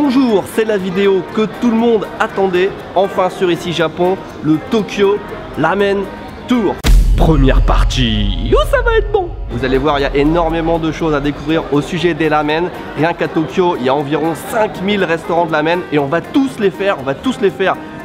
Bonjour, c'est la vidéo que tout le monde attendait, enfin sur Ici Japon, le Tokyo Ramen Tour. Première partie, oh ça va être bon. Vous allez voir, il y a énormément de choses à découvrir au sujet des ramen. Rien qu'à Tokyo, il y a environ 5000 restaurants de ramen et on va tous les faire,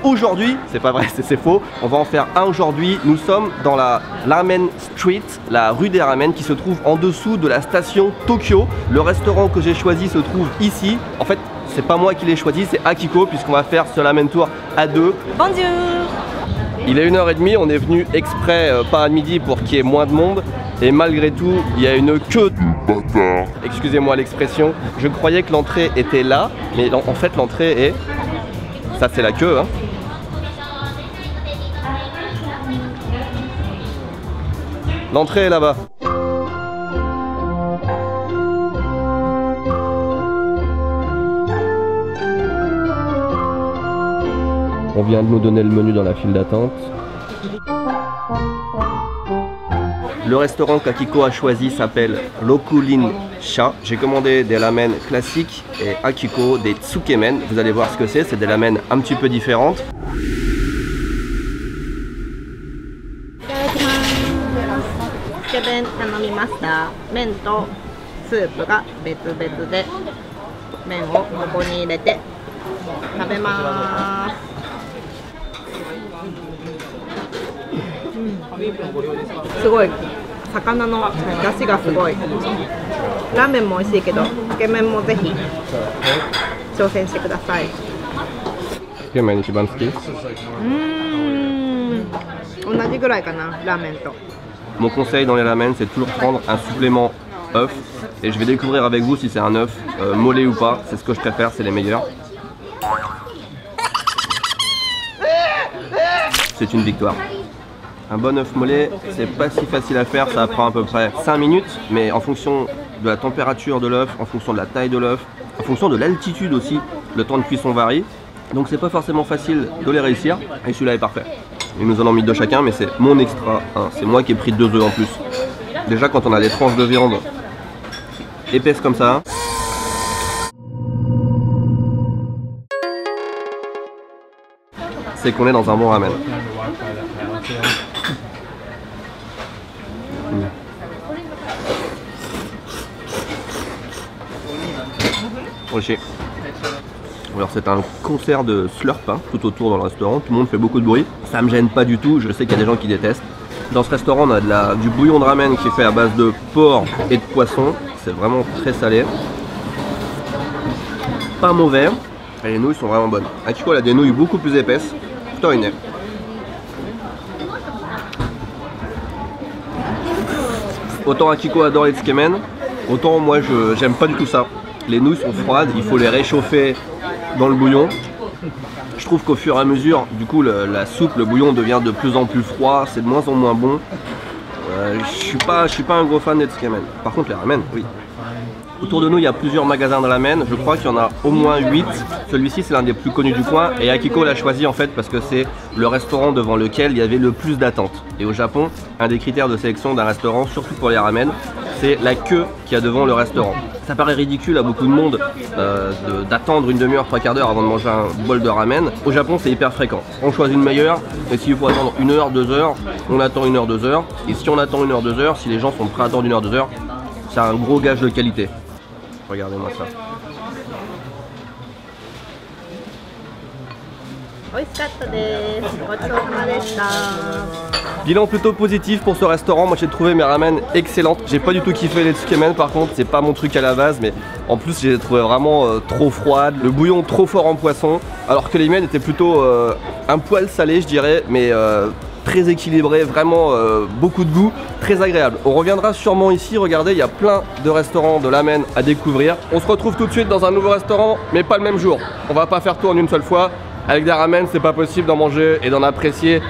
aujourd'hui. C'est pas vrai, c'est faux. On va en faire un aujourd'hui. Nous sommes dans la Ramen Street, la rue des ramen qui se trouve en dessous de la station Tokyo. Le restaurant que j'ai choisi se trouve ici. En fait, c'est pas moi qui l'ai choisi, c'est Akiko, puisqu'on va faire ce ramen tour à deux. Bonjour. Il est 1h30, on est venu exprès pas à midi pour qu'il y ait moins de monde. Et malgré tout, il y a une queue de bâtard. Excusez-moi l'expression. Je croyais que l'entrée était là, mais en fait l'entrée est... Ça c'est la queue, hein. L'entrée est là-bas. On vient de nous donner le menu dans la file d'attente. Le restaurant qu'Akiko a choisi s'appelle Rokurin Sha. J'ai commandé des ramen classiques et Akiko des tsukemen. Vous allez voir ce que c'est des ramen un petit peu différentes. Mon conseil dans les ramen, c'est de toujours prendre un supplément œuf. Et je vais découvrir avec vous si c'est un œuf mollet ou pas. C'est ce que je préfère, c'est les meilleurs. C'est une victoire. Un bon œuf mollet, c'est pas si facile à faire, ça prend à peu près 5 minutes, mais en fonction de la température de l'œuf, en fonction de la taille de l'œuf, en fonction de l'altitude aussi, le temps de cuisson varie. Donc c'est pas forcément facile de les réussir, et celui-là est parfait. Ils nous en ont mis deux chacun, mais c'est mon extra, hein. C'est moi qui ai pris 2 œufs en plus. Déjà quand on a des tranches de viande épaisses comme ça, c'est qu'on est dans un bon ramen. Rocher. Alors c'est un concert de slurp hein, tout autour dans le restaurant, tout le monde fait beaucoup de bruit. Ça me gêne pas du tout, je sais qu'il y a des gens qui détestent. Dans ce restaurant on a du bouillon de ramen qui est fait à base de porc et de poisson. C'est vraiment très salé. Pas mauvais. Et les nouilles sont vraiment bonnes. Akiko elle a des nouilles beaucoup plus épaisses. Toiné. Autant Akiko adore les tsukemen, autant moi j'aime pas du tout ça. Les nouilles sont froides, il faut les réchauffer dans le bouillon. Je trouve qu'au fur et à mesure, du coup la soupe, le bouillon devient de plus en plus froid, c'est de moins en moins bon. Je suis pas un gros fan des tsukemen. Par contre les ramen, oui. Autour de nous, il y a plusieurs magasins de ramen. Je crois qu'il y en a au moins 8. Celui-ci, c'est l'un des plus connus du coin. Et Akiko l'a choisi en fait parce que c'est le restaurant devant lequel il y avait le plus d'attentes. Et au Japon, un des critères de sélection d'un restaurant, surtout pour les ramen, c'est la queue qu'il y a devant le restaurant. Ça paraît ridicule à beaucoup de monde d'attendre une demi-heure, 3/4 d'heure avant de manger un bol de ramen. Au Japon, c'est hyper fréquent. On choisit le meilleur. Et s'il faut attendre 1 heure, 2 heures, on attend 1 heure, 2 heures. Et si on attend 1 heure, 2 heures, si les gens sont prêts à attendre 1 heure, 2 heures, c'est un gros gage de qualité. Regardez-moi ça. Bilan plutôt positif pour ce restaurant. Moi j'ai trouvé mes ramen excellentes. J'ai pas du tout kiffé les tsukemen par contre, c'est pas mon truc à la base, mais en plus j'ai trouvé vraiment trop froide. Le bouillon trop fort en poisson, alors que les miennes étaient plutôt un poil salé je dirais, mais très équilibré, vraiment beaucoup de goût, très agréable. On reviendra sûrement ici, regardez, il y a plein de restaurants de ramen à découvrir. On se retrouve tout de suite dans un nouveau restaurant, mais pas le même jour. On va pas faire tout en une seule fois. Avec des ramen, c'est pas possible d'en manger et d'en apprécier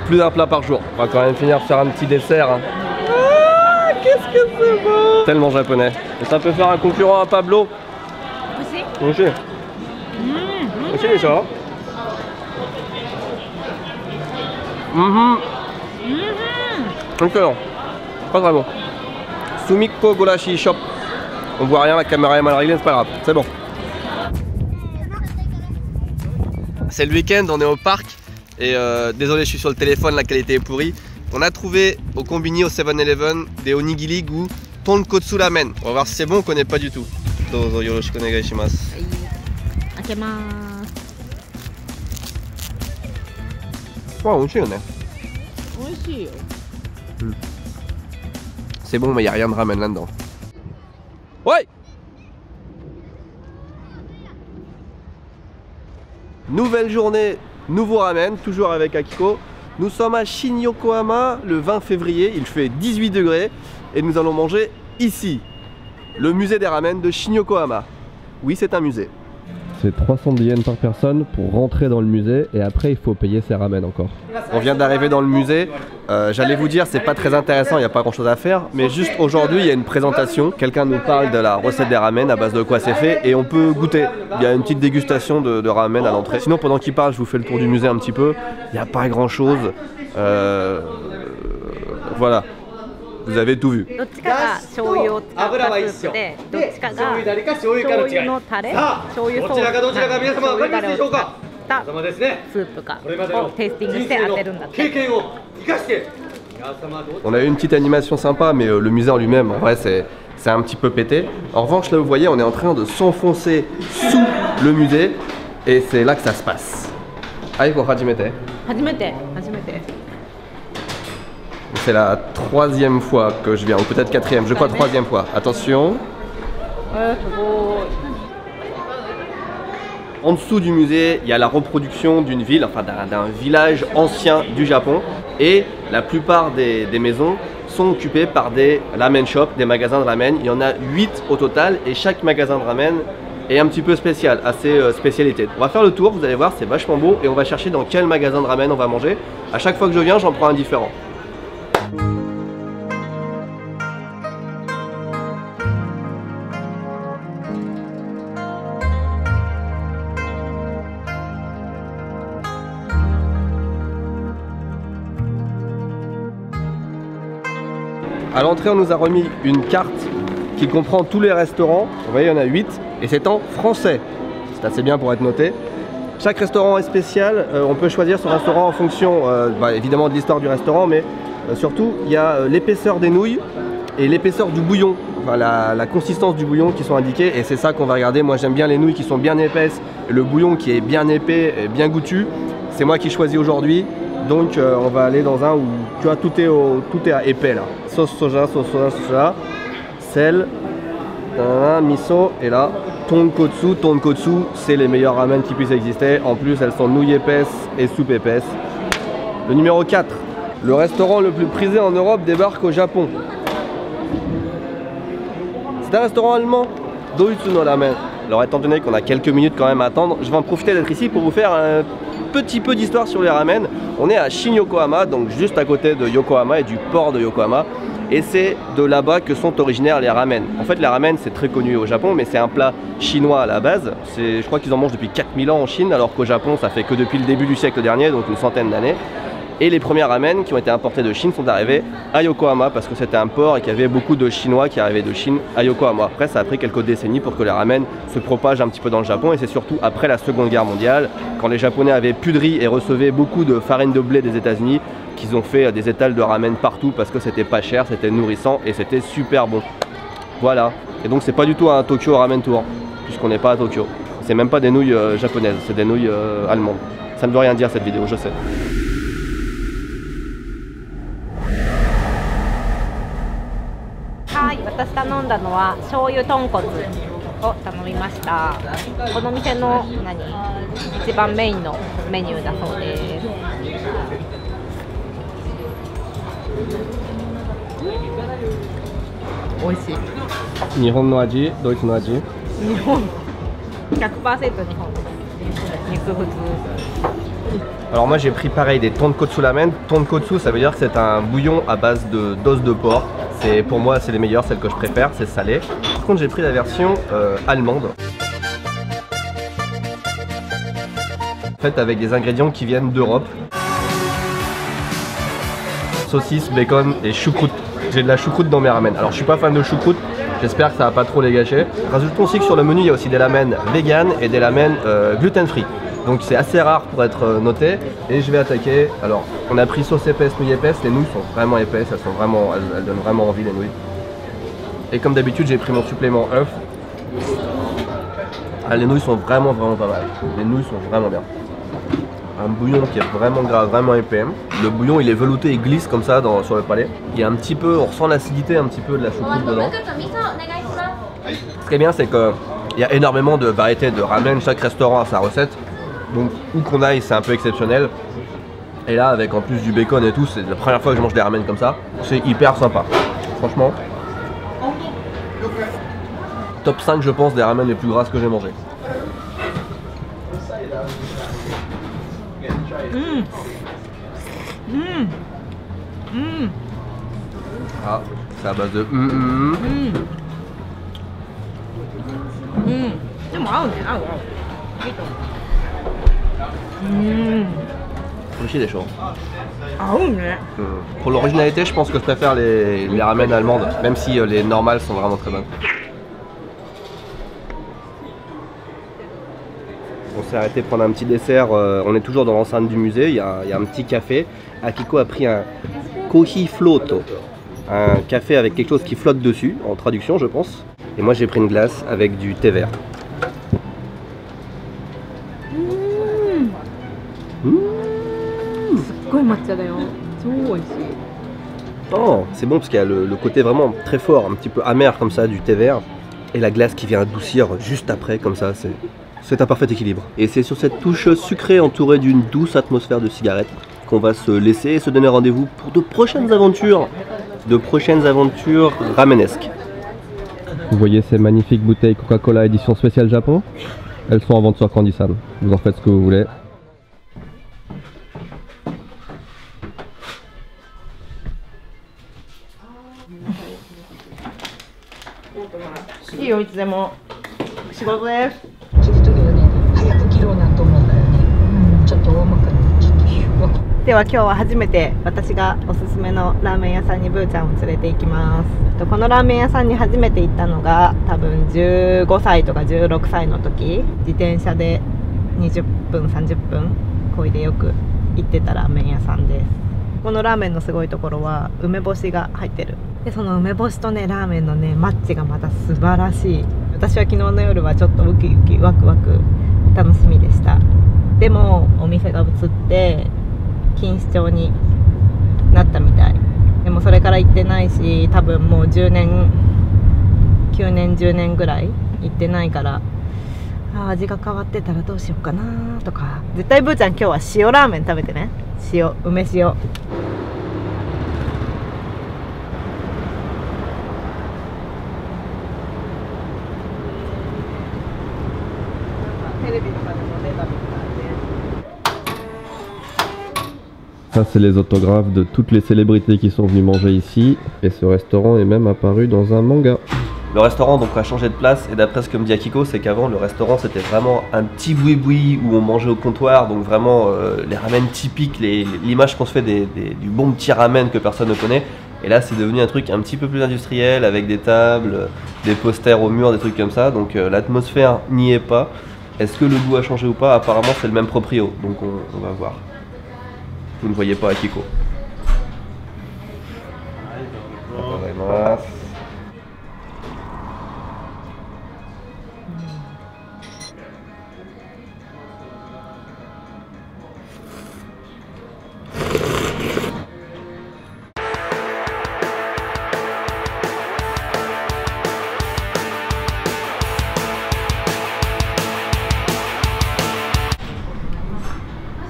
plus d'un plat par jour. On va quand même finir par faire un petit dessert. Hein. Ah, qu'est-ce que c'est beau! Tellement japonais. Et ça peut faire un concurrent à Pablo. Aussi. Aussi les gens. Excellent. Pas très bon. Sumikko Golashi Shop. On voit rien, la caméra est mal réglée, c'est pas grave, c'est bon. c'est le week-end, on est au parc et désolé je suis sur le téléphone, la qualité est pourrie. On a trouvé au combini au 7-Eleven des onigiri gu tonkotsu ramen. On va voir si c'est bon, on connaît pas du tout. Dozo yoroshiku onegai shimasu. Ouais, c'est bon mais il n'y a rien de ramen là-dedans. Ouais. Nouvelle journée, nouveau ramen, toujours avec Akiko. Nous sommes à Shin-Yokohama le 20 février, il fait 18 degrés et nous allons manger ici, le musée des ramen de Shin-Yokohama. Oui, c'est un musée. C'est 300 yens par personne pour rentrer dans le musée et après il faut payer ses ramen encore. On vient d'arriver dans le musée, j'allais vous dire c'est pas très intéressant, il n'y a pas grand chose à faire, mais juste aujourd'hui il y a une présentation, quelqu'un nous parle de la recette des ramen, à base de quoi c'est fait et on peut goûter. Il y a une petite dégustation de ramen à l'entrée. Sinon pendant qu'il parle je vous fais le tour du musée un petit peu, il n'y a pas grand chose, voilà. Vous avez tout vu. On a eu une petite animation sympa, mais le musée en lui-même, en vrai, c'est un petit peu pété. En revanche, là, vous voyez, on est en train de s'enfoncer sous le musée, et c'est là que ça se passe. Aiko, hajimete. C'est la 3e fois que je viens, ou peut-être 4e, je crois 3e fois. Attention. En dessous du musée, il y a la reproduction d'une ville, enfin d'un village ancien du Japon. Et la plupart des maisons sont occupées par des ramen shops, des magasins de ramen. Il y en a 8 au total et chaque magasin de ramen est un petit peu spécial, à ses spécialités. On va faire le tour, vous allez voir, c'est vachement beau. Et on va chercher dans quel magasin de ramen on va manger. À chaque fois que je viens, j'en prends un différent. À l'entrée, on nous a remis une carte qui comprend tous les restaurants. Vous voyez, il y en a 8 et c'est en français. C'est assez bien pour être noté. Chaque restaurant est spécial. On peut choisir son restaurant en fonction évidemment de l'histoire du restaurant, mais surtout, il y a l'épaisseur des nouilles et l'épaisseur du bouillon. Enfin, la consistance du bouillon qui sont indiquées et c'est ça qu'on va regarder. Moi, j'aime bien les nouilles qui sont bien épaisses et le bouillon qui est bien épais et bien goûtu. C'est moi qui choisis aujourd'hui. Donc on va aller dans un où tu vois tout est à épais là. Sauce soja, sel, miso et là tonkotsu. Tonkotsu c'est les meilleurs ramen qui puissent exister. En plus elles sont nouilles épaisses et soupe épaisse. Le numéro 4, le restaurant le plus prisé en Europe débarque au Japon. C'est un restaurant allemand, Doitsu no Ramen. Alors étant donné qu'on a quelques minutes quand même à attendre, je vais en profiter d'être ici pour vous faire un petit peu d'histoire sur les ramen. On est à Shin-Yokohama, donc juste à côté de Yokohama et du port de Yokohama. Et c'est de là-bas que sont originaires les ramen. En fait les ramen c'est très connu au Japon, mais c'est un plat chinois à la base. Je crois qu'ils en mangent depuis 4000 ans en Chine, alors qu'au Japon ça fait que depuis le début du siècle dernier, donc une centaine d'années. Et les premiers ramen qui ont été importés de Chine sont arrivés à Yokohama parce que c'était un port et qu'il y avait beaucoup de Chinois qui arrivaient de Chine à Yokohama. Après ça a pris quelques décennies pour que les ramen se propagent un petit peu dans le Japon et c'est surtout après la Seconde Guerre mondiale, quand les Japonais avaient plus de riz et recevaient beaucoup de farine de blé des États-Unis, qu'ils ont fait des étals de ramen partout parce que c'était pas cher, c'était nourrissant et c'était super bon. Voilà. Et donc c'est pas du tout un Tokyo Ramen Tour puisqu'on n'est pas à Tokyo. C'est même pas des nouilles japonaises, c'est des nouilles allemandes. Ça ne veut rien dire cette vidéo, je sais. Nihon no aji, Doitsu no aji. Nihon. 100% Nihon. Alors moi j'ai pris pareil des tonkotsu ramen. Tonkotsu ça veut dire que c'est un bouillon à base d'os de porc. Pour moi c'est les meilleures, celles que je préfère, c'est salé. Par contre j'ai pris la version allemande. Faite avec des ingrédients qui viennent d'Europe. Saucisse, bacon et choucroute. J'ai de la choucroute dans mes ramen. Alors je suis pas fan de choucroute, j'espère que ça va pas trop les gâcher. Rajoutons aussi que sur le menu il y a aussi des ramen vegan et des ramen gluten free. Donc c'est assez rare pour être noté. Et je vais attaquer. Alors on a pris sauce épaisse, nouilles épaisses. Les nouilles sont vraiment épaisses, elles donnent vraiment envie les nouilles. Et comme d'habitude j'ai pris mon supplément œuf. Ah, les nouilles sont vraiment pas mal. Les nouilles sont vraiment bien. Un bouillon qui est vraiment gras, vraiment épais. Le bouillon il est velouté, il glisse comme ça sur le palais. Il y a un petit peu, on ressent l'acidité un petit peu de la choucroute dedans. Ce qui est bien c'est qu'il y a énormément de variétés de ramen, chaque restaurant a sa recette. Donc où qu'on aille c'est un peu exceptionnel. Et là avec en plus du bacon et tout, c'est la première fois que je mange des ramen comme ça. C'est hyper sympa. Franchement. Top 5 je pense des ramen les plus grasses que j'ai mangé. Ah, c'est à base de Aussi des choses. Pour l'originalité, je pense que je préfère les ramen allemandes, même si les normales sont vraiment très bonnes. On s'est arrêté prendre un petit dessert, on est toujours dans l'enceinte du musée, il y a un petit café. Akiko a pris un kohi floto, un café avec quelque chose qui flotte dessus, en traduction je pense. Et moi j'ai pris une glace avec du thé vert. Oh, c'est bon parce qu'il y a le côté vraiment très fort, un petit peu amer comme ça du thé vert. Et la glace qui vient adoucir juste après comme ça, c'est un parfait équilibre. Et c'est sur cette touche sucrée entourée d'une douce atmosphère de cigarette qu'on va se laisser et se donner rendez-vous pour de prochaines aventures ramenesques. Vous voyez ces magnifiques bouteilles Coca-Cola édition spéciale Japon? Elles sont en vente sur Candy-san. Vous en faites ce que vous voulez.では今日は初めて私がおすすめのラーメン屋さんにブーちゃんを連れて行きます。このラーメン屋さんに初めて行ったのが多分15歳とか16歳の時、自転車で20分30分こいでよく行ってたラーメン屋さんです。このラーメンのすごいところは梅干しが入ってる。でその梅干しとねラーメンのねマッチがまた素晴らしい。私は昨日の夜はちょっとウキウキワクワク楽しみでした。でもお店が移って錦糸町になったみたい。でもそれから行ってないし、多分もう10年9年10年ぐらい行ってないから、味が変わってたらどうしようかなとか。絶対ブーちゃん今日は塩ラーメン食べてね。梅塩。テレビとかでも出たみたいで。Ça c'est les autographes de toutes les célébrités qui sont venues manger ici. Et ce restaurant est même apparu dans un manga. Le restaurant donc a changé de place et d'après ce que me dit Akiko, c'est qu'avant le restaurant c'était vraiment un petit boui-boui où on mangeait au comptoir. Donc vraiment les ramen typiques, l'image qu'on se fait du bon petit ramen que personne ne connaît. Et là c'est devenu un truc un petit peu plus industriel avec des tables, des posters au mur, des trucs comme ça. Donc l'atmosphère n'y est pas. Est-ce que le goût a changé ou pas? Apparemment c'est le même proprio, donc on va voir. Vous ne voyez pas Akiko.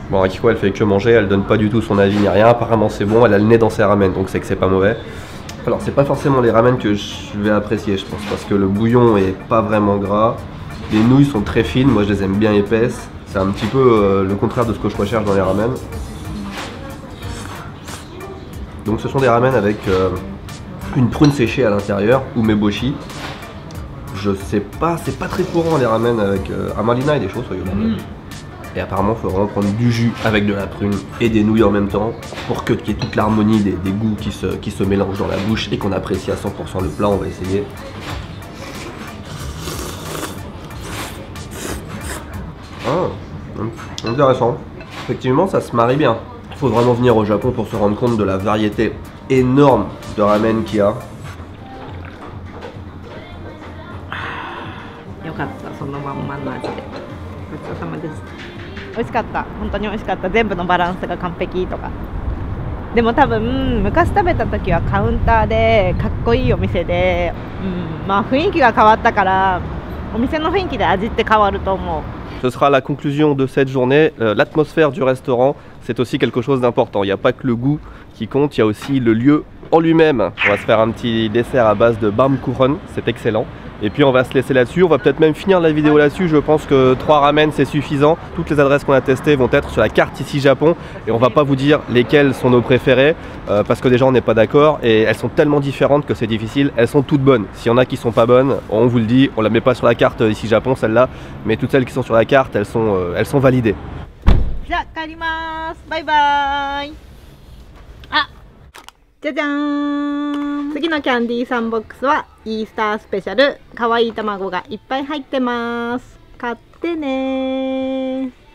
Bon, Akiko elle fait que manger, elle donne pas du tout son avis ni rien, apparemment c'est bon, elle a le nez dans ses ramen donc c'est que c'est pas mauvais. Alors c'est pas forcément les ramen que je vais apprécier je pense, parce que le bouillon est pas vraiment gras, les nouilles sont très fines, moi je les aime bien épaisses, c'est un petit peu le contraire de ce que je recherche dans les ramen. Donc ce sont des ramen avec une prune séchée à l'intérieur, ou meboshi. Je sais pas, c'est pas très courant les ramen avec amalina et des choses, soyons honnêtes. Et apparemment il faut vraiment prendre du jus avec de la prune et des nouilles en même temps pour qu'il y ait toute l'harmonie des goûts qui se mélangent dans la bouche et qu'on apprécie à 100% le plat. On va essayer. Intéressant. Effectivement, ça se marie bien. Il faut vraiment venir au Japon pour se rendre compte de la variété énorme de ramen qu'il y a. よかった、そのまんまの味で。ごちそうさまでした。美味しかった、本当に美味しかった。全部のバランスが完璧とか。でも多分昔食べた時はカウンターでかっこいいお店で、まあ雰囲気が変わったからお店の雰囲気で味って変わると思う。 Ce sera la conclusion de cette journée. L'atmosphère du restaurant, c'est aussi quelque chose d'important. Il n'y a pas que le goût qui compte, il y a aussi le lieu en lui-même. On va se faire un petit dessert à base de Baumkuchen, c'est excellent. Et puis on va se laisser là-dessus, on va peut-être même finir la vidéo là-dessus. Je pense que 3 ramen c'est suffisant. Toutes les adresses qu'on a testées vont être sur la carte ici Japon. Et on va pas vous dire lesquelles sont nos préférées parce que déjà on n'est pas d'accord. Et elles sont tellement différentes que c'est difficile. Elles sont toutes bonnes. S'il y en a qui sont pas bonnes, on vous le dit, on la met pas sur la carte ici Japon celle-là. Mais toutes celles qui sont sur la carte, elles sont validées. じゃあ帰ります。バイバーイ。あ、じゃじゃーん。次のキャンディーサンボックスはイースタースペシャル。かわいい卵がいっぱい入ってます。買ってねー。